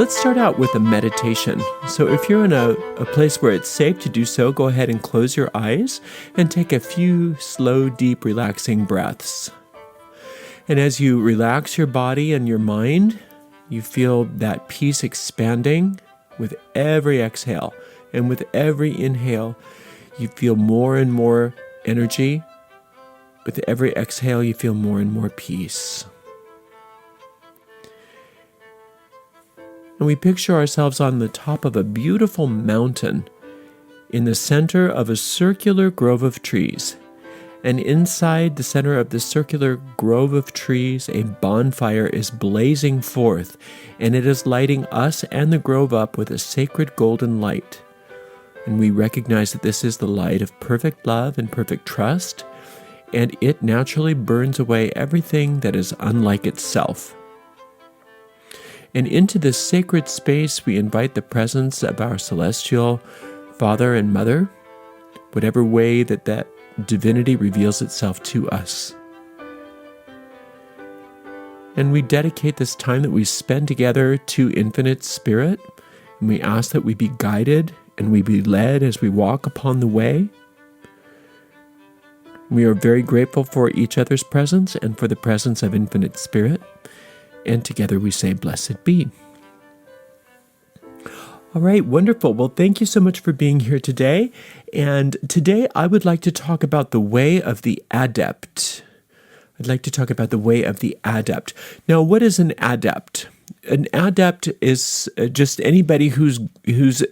let's start out with a meditation. So if you're in a place where it's safe to do so, go ahead and close your eyes and take a few slow, deep, relaxing breaths. And as you relax your body and your mind, you feel that peace expanding with every exhale. And with every inhale, you feel more and more energy. With every exhale, you feel more and more peace. And we picture ourselves on the top of a beautiful mountain in the center of a circular grove of trees. And inside the center of the circular grove of trees, a bonfire is blazing forth, and it is lighting us and the grove up with a sacred golden light. And we recognize that this is the light of perfect love and perfect trust, and it naturally burns away everything that is unlike itself. And into this sacred space, we invite the presence of our celestial Father and Mother, whatever way that divinity reveals itself to us. And we dedicate this time that we spend together to Infinite Spirit, and we ask that we be guided and we be led as we walk upon the way. We are very grateful for each other's presence and for the presence of Infinite Spirit. And together we say, blessed be. All right, wonderful. Well, thank you so much for being here today. And today I would like to talk about the way of the Adept. I'd like to talk about the way of the Adept. Now, what is an Adept? An Adept is just anybody who's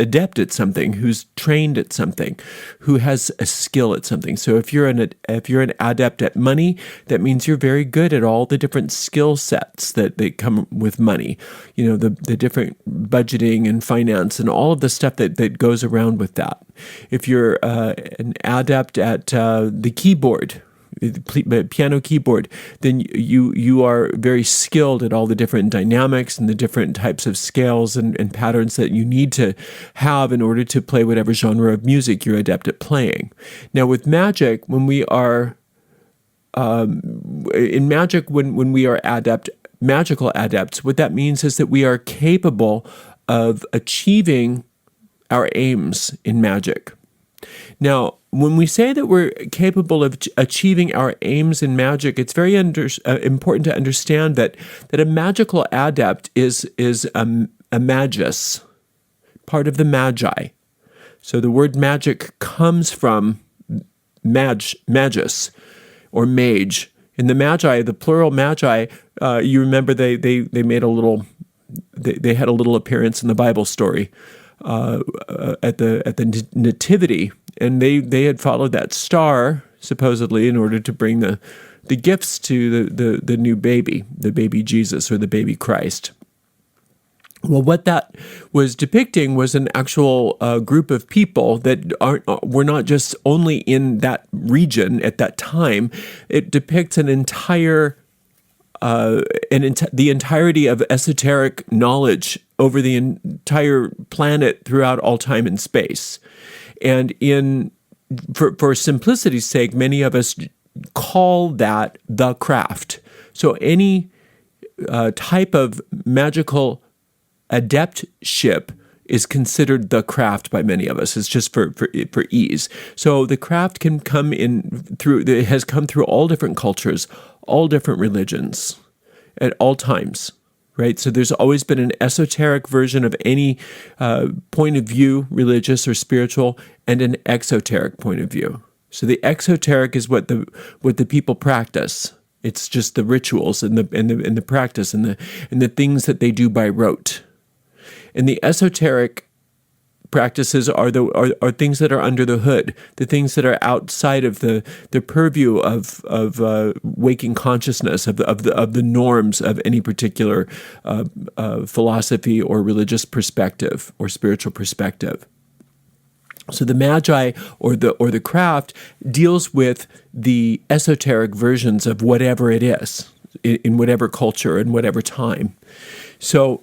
adept at something, who's trained at something, who has a skill at something. So if you're an adept at money, that means you're very good at all the different skill sets that come with money. You know, the different budgeting and finance and all of the stuff that goes around with that. If you're an adept at the keyboard, the piano keyboard, then you are very skilled at all the different dynamics and the different types of scales and patterns that you need to have in order to play whatever genre of music you're adept at playing. Now with magic, when we are in magic, when we are magical adepts, what that means is that we are capable of achieving our aims in magic. Now, when we say that we're capable of achieving our aims in magic, it's very important to understand that a magical adept is a magus, part of the magi. So the word magic comes from magus, or mage. In the magi, the plural magi, you remember they made they had a little appearance in the Bible story at the nativity. And they had followed that star, supposedly, in order to bring the gifts to the new baby, the baby Jesus or the baby Christ. Well, what that was depicting was an actual group of people that were not just only in that region at that time. It depicts an entire the entirety of esoteric knowledge over the entire planet throughout all time and space. And for simplicity's sake, many of us call that the craft. So any type of magical adeptship is considered the craft by many of us. It's just for ease. So the craft can come it has come through all different cultures, all different religions, at all times. Right? So there's always been an esoteric version of any point of view, religious or spiritual, and an exoteric point of view. So the exoteric is what the people practice. It's just the rituals and the practice and the things that they do by rote. And the esoteric practices are things that are under the hood, the things that are outside of the purview of waking consciousness, of the norms of any particular philosophy or religious perspective or spiritual perspective. So the magi or the craft deals with the esoteric versions of whatever it is in whatever culture and whatever time. So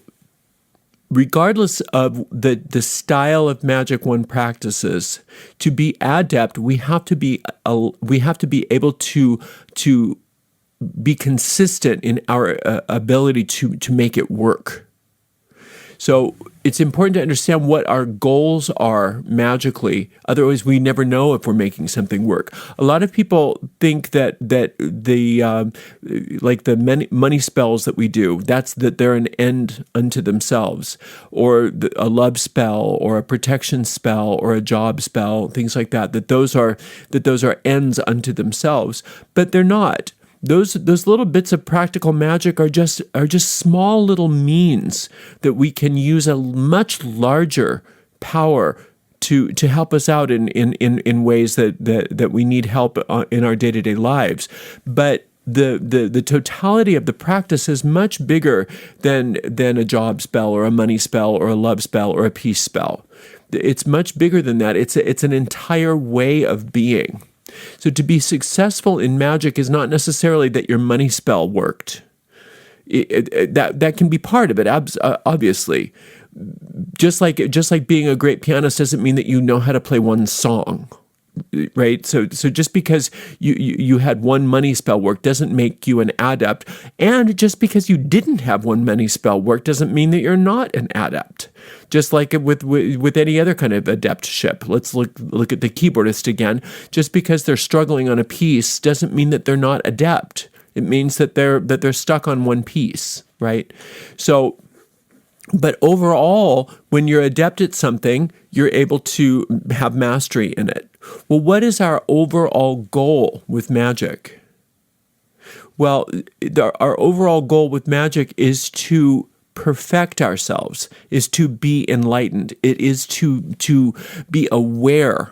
regardless of the style of magic one practices, to be adept, we have to be able to be consistent in our ability to make it work. So it's important to understand what our goals are magically. Otherwise, we never know if we're making something work. A lot of people think that the like the money spells that we do, that they're an end unto themselves, or a love spell, or a protection spell, or a job spell, things like that. That those are ends unto themselves, but they're not. Those little bits of practical magic are just small little means that we can use a much larger power to help us out in ways that we need help in our day-to-day lives. But the totality of the practice is much bigger than a job spell or a money spell or a love spell or a peace spell. It's much bigger than that. It's an entire way of being. So to be successful in magic is not necessarily that your money spell worked. That can be part of it, obviously. Just like being a great pianist doesn't mean that you know how to play one song, right? So just because you had one money spell work doesn't make you an adept, and just because you didn't have one money spell work doesn't mean that you're not an adept. Just like with any other kind of adeptship. Let's look at the keyboardist again. Just because they're struggling on a piece doesn't mean that they're not adept. It means that they're stuck on one piece, right? So, but overall, when you're adept at something, you're able to have mastery in it. Well, what is our overall goal with magic? Well, our overall goal with magic is to perfect ourselves, is to be enlightened. It is to be aware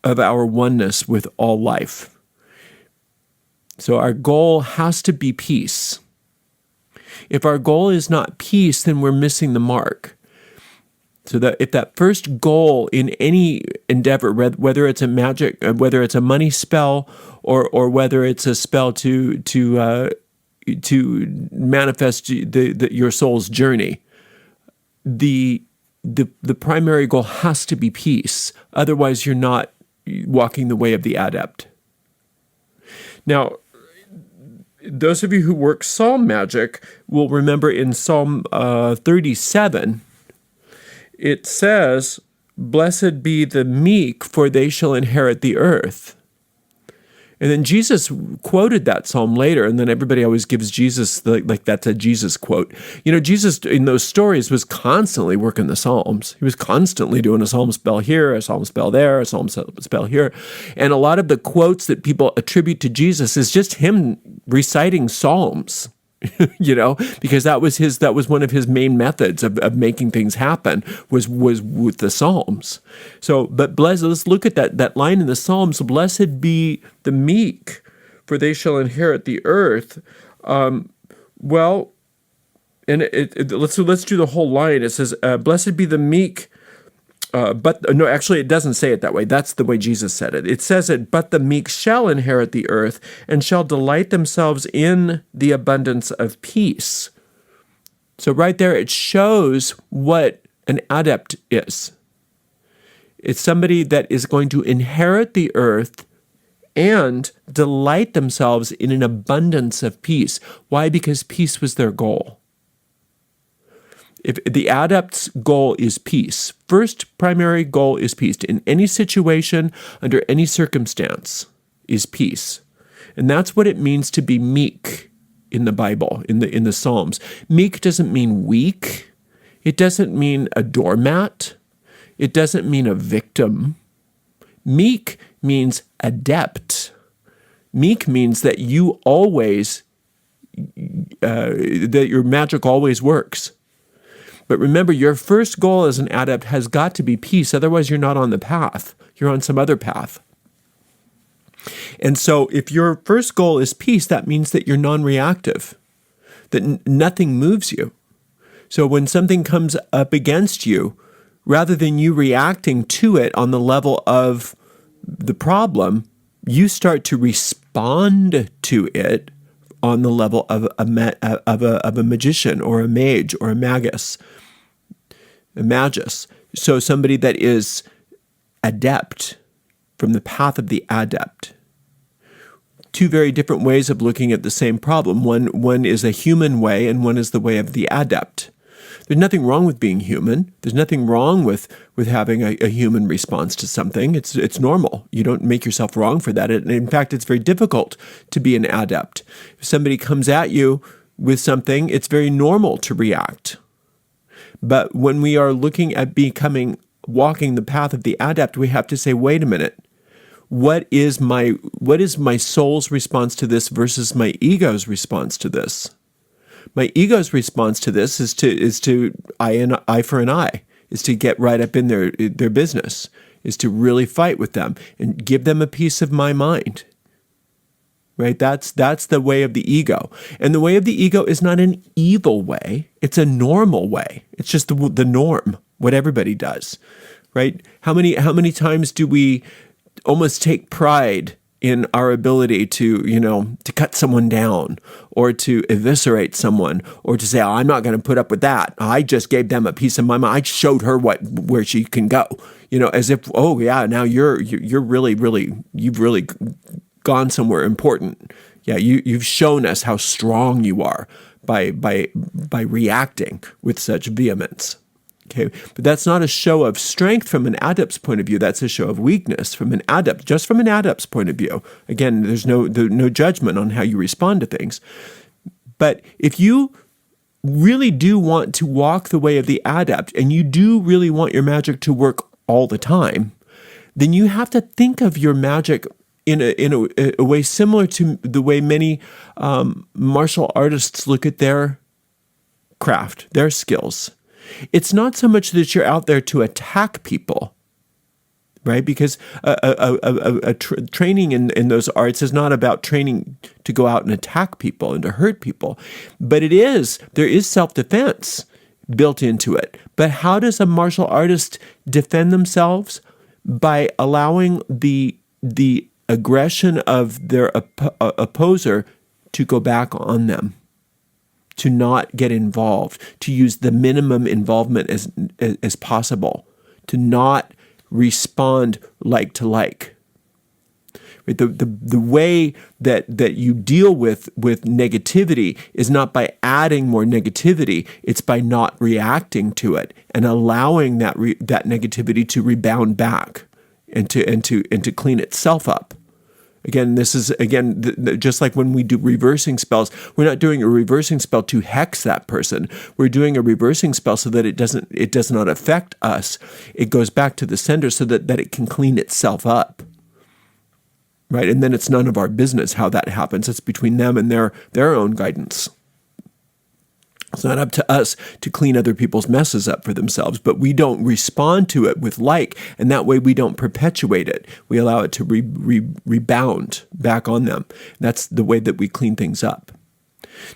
of our oneness with all life. So our goal has to be peace. If our goal is not peace, then we're missing the mark. So that if that first goal in any endeavor, whether it's a magic, whether it's a money spell, or whether it's a spell to manifest your soul's journey, the primary goal has to be peace. Otherwise, you're not walking the way of the adept. Now, those of you who work psalm magic will remember in Psalm 37, it says, "Blessed be the meek, for they shall inherit the earth." And then Jesus quoted that psalm later, and then everybody always gives Jesus, like that's a Jesus quote. You know, Jesus in those stories was constantly working the psalms. He was constantly doing a psalm spell here, a psalm spell there, a psalm spell here. And a lot of the quotes that people attribute to Jesus is just him reciting psalms. Because that was one of his main methods of making things happen was with the Psalms. So, but let's look at that line in the Psalms, "Blessed be the meek, for they shall inherit the earth." Let's do the whole line. It says, "Blessed be the meek." No, actually, it doesn't say it that way. That's the way Jesus said it. It says it, "But the meek shall inherit the earth and shall delight themselves in the abundance of peace." So right there, it shows what an adept is. It's somebody that is going to inherit the earth and delight themselves in an abundance of peace. Why? Because peace was their goal. If the adept's goal is peace, first primary goal is peace. In any situation, under any circumstance, is peace. And that's what it means to be meek in the Bible, in the Psalms. Meek doesn't mean weak. It doesn't mean a doormat. It doesn't mean a victim. Meek means adept. Meek means that you always, that your magic always works. But remember, your first goal as an adept has got to be peace. Otherwise, you're not on the path. You're on some other path. And so if your first goal is peace, that means that you're non-reactive, that nothing moves you. So when something comes up against you, rather than you reacting to it on the level of the problem, you start to respond to it on the level of a magician or a mage or a magus. So somebody that is adept, from the path of the adept. Two very different ways of looking at the same problem. One is a human way, and one is the way of the adept. There's nothing wrong with being human. There's nothing wrong with having a human response to something. It's normal. You don't make yourself wrong for that. And in fact, it's very difficult to be an adept. If somebody comes at you with something, it's very normal to react. But when we are looking at walking the path of the adept, we have to say, wait a minute. What is my soul's response to this versus my ego's response to this? My ego's response to this is to eye for an eye, is to get right up in their business, is to really fight with them and give them a piece of my mind. Right? That's the way of the ego. And the way of the ego is not an evil way. It's a normal way. It's just the norm, what everybody does. Right? How many times do we almost take pride in our ability to cut someone down or to eviscerate someone or to say, oh, I'm not going to put up with that. I just gave them a piece of my mind. I showed her where she can go, as if, oh yeah, now you're you've really gone somewhere important. Yeah. You've shown us how strong you are by reacting with such vehemence. Okay, but that's not a show of strength from an adept's point of view. That's a show of weakness from an adept, just from an adept's point of view. Again, there's no judgment on how you respond to things. But if you really do want to walk the way of the adept, and you do really want your magic to work all the time, then you have to think of your magic in a way similar to the way many martial artists look at their craft, their skills. It's not so much that you're out there to attack people, right? Because training in those arts is not about training to go out and attack people and to hurt people. But there is self-defense built into it. But how does a martial artist defend themselves? By allowing the aggression of their opposer to go back on them, to not get involved, to use the minimum involvement as possible, to not respond like to like. Right? The way that you deal with negativity is not by adding more negativity, it's by not reacting to it and allowing that negativity to rebound back and to clean itself up. Again, this is, just like when we do reversing spells, we're not doing a reversing spell to hex that person. We're doing a reversing spell so that it does not affect us. It goes back to the sender so that it can clean itself up. Right? And then it's none of our business how that happens. It's between them and their own guidance. It's not up to us to clean other people's messes up for themselves, but we don't respond to it with like, and that way we don't perpetuate it. We allow it to rebound back on them. That's the way that we clean things up.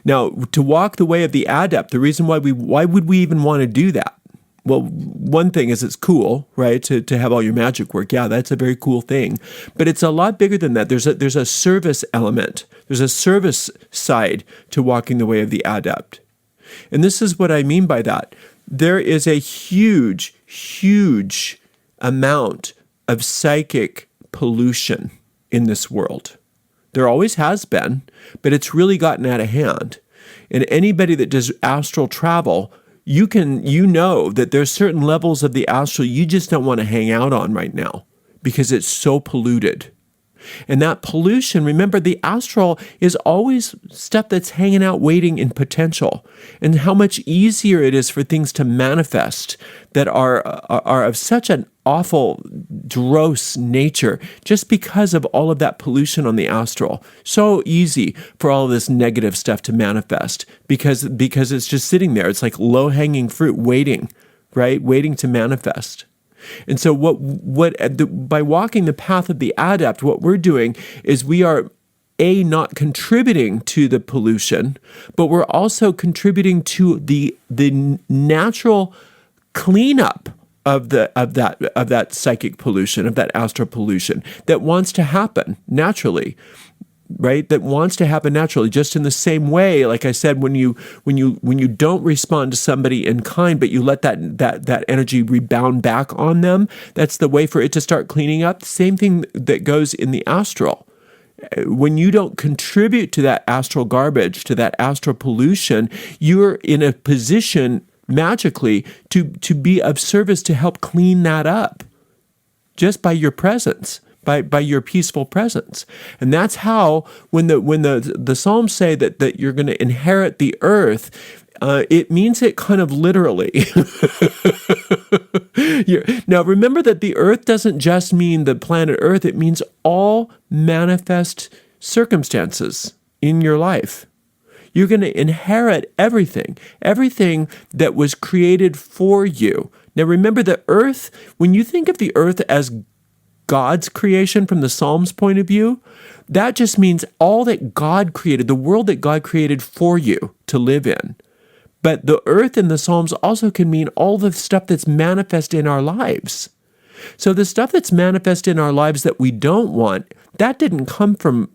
Now, to walk the way of the adept, the reason why would we even want to do that? Well, one thing is it's cool, right? To have all your magic work. Yeah, that's a very cool thing. But it's a lot bigger than that. There's a service element. There's a service side to walking the way of the adept. And this is what I mean by that. There is a huge, huge amount of psychic pollution in this world. There always has been, but it's really gotten out of hand. And anybody that does astral travel, you know that there's certain levels of the astral you just don't want to hang out on right now because it's so polluted. And that pollution, remember, the astral is always stuff that's hanging out waiting in potential. And how much easier it is for things to manifest that are of such an awful, gross nature just because of all of that pollution on the astral. So easy for all of this negative stuff to manifest because it's just sitting there. It's like low-hanging fruit waiting, right? Waiting to manifest. And so by walking the path of the adept, what we're doing is we are not contributing to the pollution, but we're also contributing to the natural cleanup of that psychic pollution, of that astral pollution that wants to happen naturally. Right? That wants to happen naturally, just in the same way, like I said, when you don't respond to somebody in kind, but you let that energy rebound back on them, that's the way for it to start cleaning up. The same thing that goes in the astral. When you don't contribute to that astral garbage, to that astral pollution, you're in a position magically to be of service to help clean that up just by your presence, by your peaceful presence. And that's how when the Psalms say that you're going to inherit the earth, it means it kind of literally. Now, remember that the earth doesn't just mean the planet Earth. It means all manifest circumstances in your life. You're going to inherit everything that was created for you. Now, remember the earth, when you think of the earth as God's creation from the Psalms point of view, that just means all that God created, the world that God created for you to live in. But the earth in the Psalms also can mean all the stuff that's manifest in our lives. So the stuff that's manifest in our lives that we don't want, that didn't come from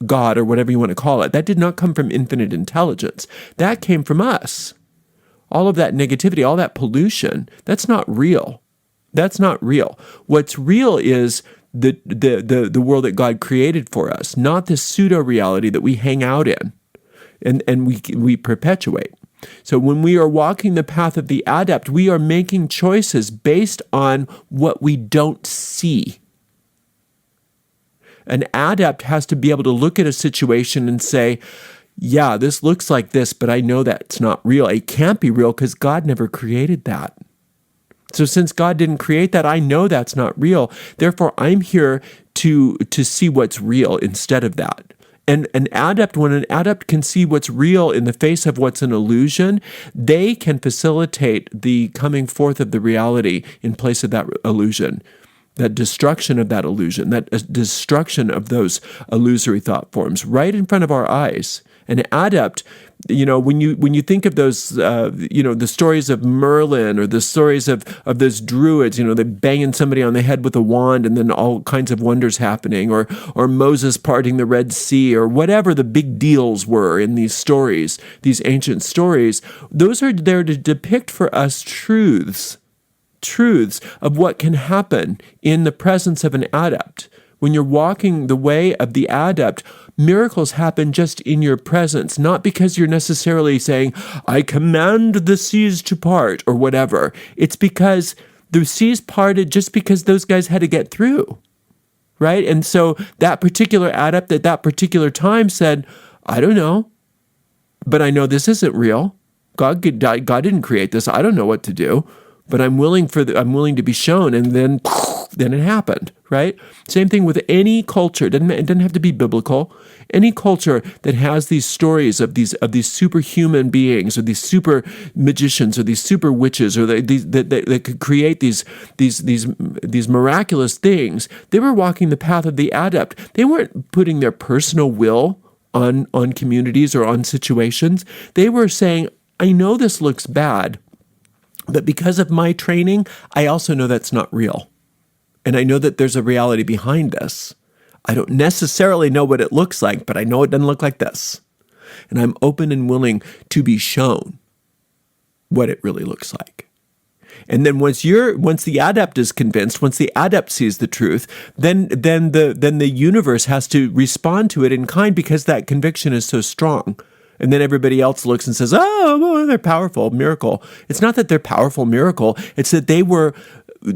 God or whatever you want to call it. That did not come from infinite intelligence. That came from us. All of that negativity, all that pollution, that's not real. That's not real. What's real is the world that God created for us, not this pseudo-reality that we hang out in and we perpetuate. So when we are walking the path of the adept, we are making choices based on what we don't see. An adept has to be able to look at a situation and say, yeah, this looks like this, but I know that's not real. It can't be real because God never created that. So since God didn't create that, I know that's not real. Therefore, I'm here to see what's real instead of that. And when an adept can see what's real in the face of what's an illusion, they can facilitate the coming forth of the reality in place of that illusion, that destruction of that illusion, that destruction of those illusory thought forms right in front of our eyes. An adept, when you think of those, the stories of Merlin or the stories of those druids, they're banging somebody on the head with a wand and then all kinds of wonders happening, or Moses parting the Red Sea, or whatever the big deals were in these stories, these ancient stories, those are there to depict for us truths of what can happen in the presence of an adept. When you're walking the way of the adept, miracles happen just in your presence, not because you're necessarily saying, I command the seas to part, or whatever. It's because the seas parted just because those guys had to get through, right? And so that particular adept at that particular time said, I don't know, but I know this isn't real. God didn't create this. I don't know what to do, but I'm willing to be shown, and then it happened, right? Same thing with any culture. It doesn't have to be biblical. Any culture that has these stories of these superhuman beings, or these super magicians, or these super witches, or that could create these miraculous things, they were walking the path of the adept. They weren't putting their personal will on communities or on situations. They were saying, I know this looks bad, but because of my training, I also know that's not real. And I know that there's a reality behind this. I don't necessarily know what it looks like, but I know it doesn't look like this. And I'm open and willing to be shown what it really looks like. And then once the adept is convinced, once the adept sees the truth, then the universe has to respond to it in kind, because that conviction is so strong. And then everybody else looks and says, oh, they're powerful, miracle. It's not that they're powerful, miracle. It's that they were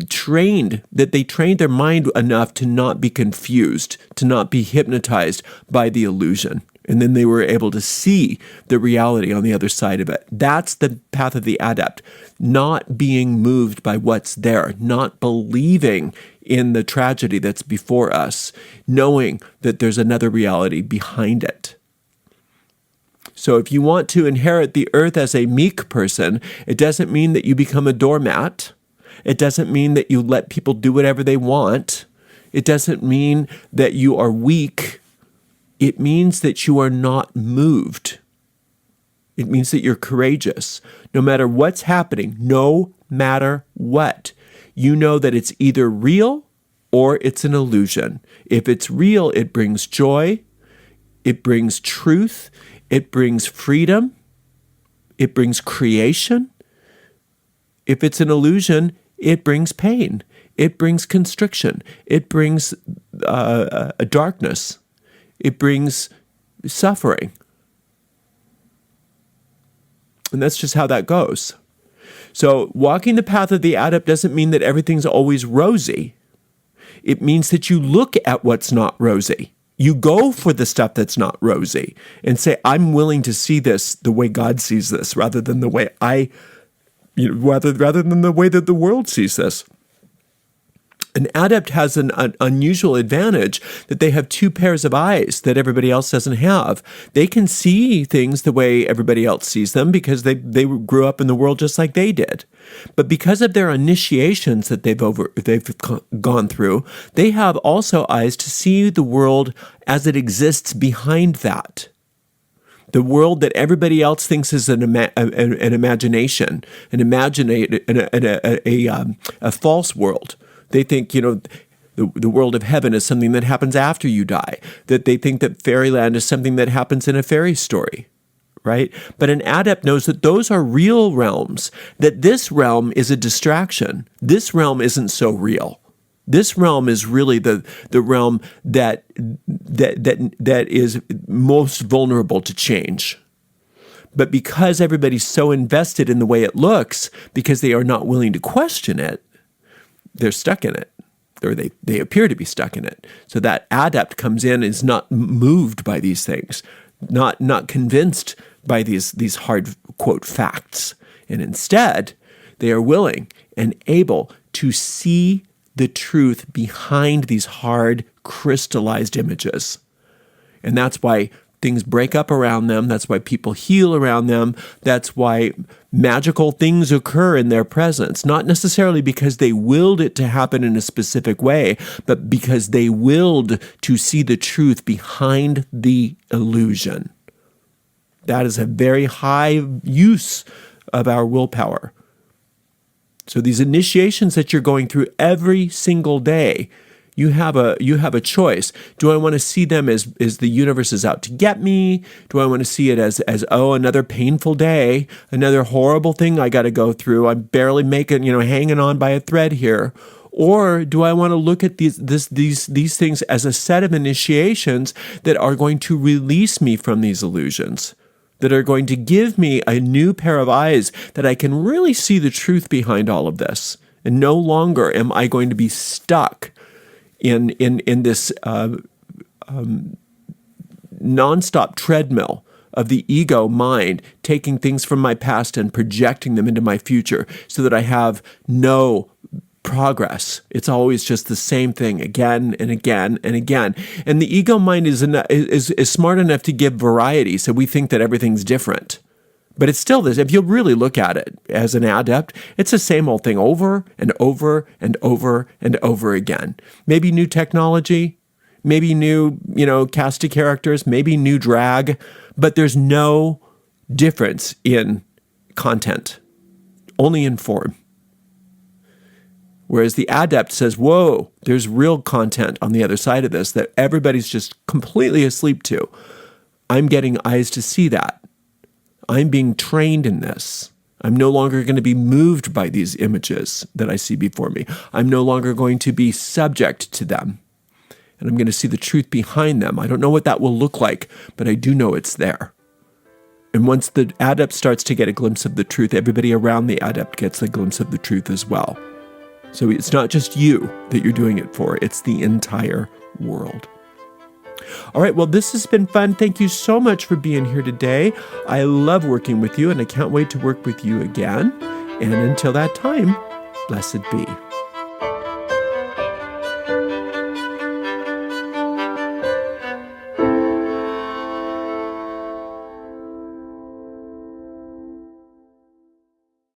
trained their mind enough to not be confused, to not be hypnotized by the illusion. And then they were able to see the reality on the other side of it. That's the path of the adept, not being moved by what's there, not believing in the tragedy that's before us, knowing that there's another reality behind it. So if you want to inherit the earth as a meek person, it doesn't mean that you become a doormat. It doesn't mean that you let people do whatever they want. It doesn't mean that you are weak. It means that you are not moved. It means that you're courageous. No matter what's happening, no matter what, you know that it's either real or it's an illusion. If it's real, it brings joy. It brings truth. It brings freedom. It brings creation. If it's an illusion, it brings pain. It brings constriction. It brings a darkness. It brings suffering. And that's just how that goes. So walking the path of the adept doesn't mean that everything's always rosy. It means that you look at what's not rosy. You go for the stuff that's not rosy and say, I'm willing to see this the way God sees this rather than the way rather than the way that the world sees this. An adept has an unusual advantage that they have two pairs of eyes that everybody else doesn't have. They can see things the way everybody else sees them because they grew up in the world just like they did. But because of their initiations that they've gone through, they have also eyes to see the world as it exists behind that. The world that everybody else thinks is an imagination, a false world. They think, the world of heaven is something that happens after you die, that they think that fairyland is something that happens in a fairy story, right? But an adept knows that those are real realms, that this realm is a distraction. This realm isn't so real. This realm is really the realm that is most vulnerable to change. But because everybody's so invested in the way it looks, because they are not willing to question it, they're stuck in it, or they appear to be stuck in it. So that adept comes in and is not moved by these things, not convinced by these hard, quote, facts. And instead, they are willing and able to see the truth behind these hard, crystallized images. And that's why things break up around them. That's why people heal around them. That's why magical things occur in their presence, not necessarily because they willed it to happen in a specific way, but because they willed to see the truth behind the illusion. That is a very high use of our willpower. So these initiations that you're going through every single day, you have a choice. Do I want to see them as the universe is out to get me? Do I want to see it as another painful day, another horrible thing I got to go through? I'm barely hanging on by a thread here. Or do I want to look at these things as a set of initiations that are going to release me from these illusions, that are going to give me a new pair of eyes that I can really see the truth behind all of this, and no longer am I going to be stuck in this nonstop treadmill of the ego mind, taking things from my past and projecting them into my future so that I have no progress. It's always just the same thing again and again and again. And the ego mind is smart enough to give variety, so we think that everything's different. But it's still this. If you really look at it as an adept, it's the same old thing over and over and over and over again. Maybe new technology, maybe new, cast of characters, maybe new drag, but there's no difference in content, only in form. Whereas the adept says, whoa, there's real content on the other side of this that everybody's just completely asleep to. I'm getting eyes to see that. I'm being trained in this. I'm no longer going to be moved by these images that I see before me. I'm no longer going to be subject to them. And I'm going to see the truth behind them. I don't know what that will look like, but I do know it's there. And once the adept starts to get a glimpse of the truth, everybody around the adept gets a glimpse of the truth as well. So it's not just you that you're doing it for, it's the entire world. All right, well, this has been fun. Thank you so much for being here today. I love working with you, and I can't wait to work with you again. And until that time, blessed be.